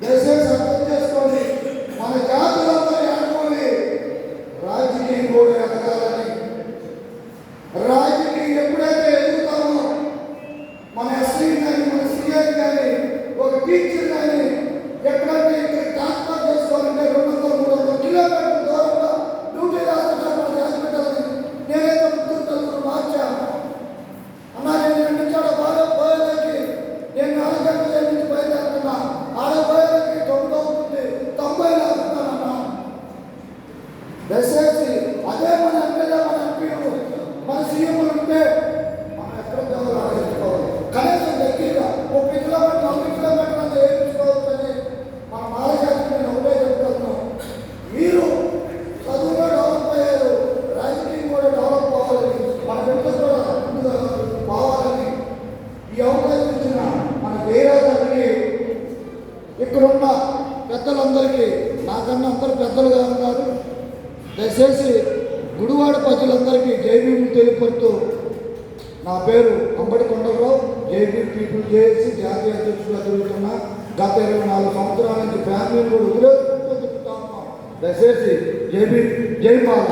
దయచేసి అర్థం చేసుకోండి. మన జాతులందరూ అనుకోని రాజకీయం కూడా ఎదగాలని, రాజకీయం ఎప్పుడైతే ఎదుగుతామో మన ఎస్సీ కానీ మన సీఐ కానీ ఒక టీచర్ కానీ ఎప్పుడైతే ఇక్కడ ట్రాన్స్ఫర్ చేసుకోవాలంటే 200-300 కిలోమీటర్ల దూరంలో డ్యూటీ రాష్ట్రాలు చేసి పెట్టాలని నేనైతే ముందు మార్చాను. అన్నా నేను ఇంటికాడ బాగా పోయేదానికి నేను 4 గంటల నుంచి బయలుదేరుతున్నా, ఆడ పోయేదానికి 9 అవుతుంది, 90 లాగుతున్నానన్నా. దయచేసి అదే మన ఎమ్మెల్యే మన ఎంపీలు మన సీఎంలు ఉంటే మనం ఎక్కడ దేవుడు ఆలోచించుకోవాలి. కనీసం దగ్గరగా 30 కిలోమీటర్లు 40 కిలోమీటర్లు అంతా వేయించుకోవచ్చని మన మాలజాతికి నేను ఒకటే చెప్తున్నాను. మీరు చదువులో డెవలప్ అయ్యారు, రాజకీయం కూడా డెవలప్ అవ్వాలని, మన బిడ్డలు కూడా ముందుగా పోవాలని ఈ అవకాశం ఇచ్చిన మన వేరేదానికి ఇక్కడున్న పెద్దలందరికీ, నాకన్నా అందరూ పెద్దలుగా ఉన్నారు, దయచేసి గుడివాడ ప్రజలందరికీ జైబీలు తెలియపడుతూ నా పేరు అంబటి కొండలరావు, జైబీ పీపుల్ జేఏసీ జాతీయ అధ్యక్షుడిగా తిరుగుతున్నా. గత 24 సంవత్సరాల నుంచి ఫ్యామిలీని కూడా వదిలేసుకుంటూ తిరుగుతా ఉన్నాం. దయచేసి జైబీ జై మాల.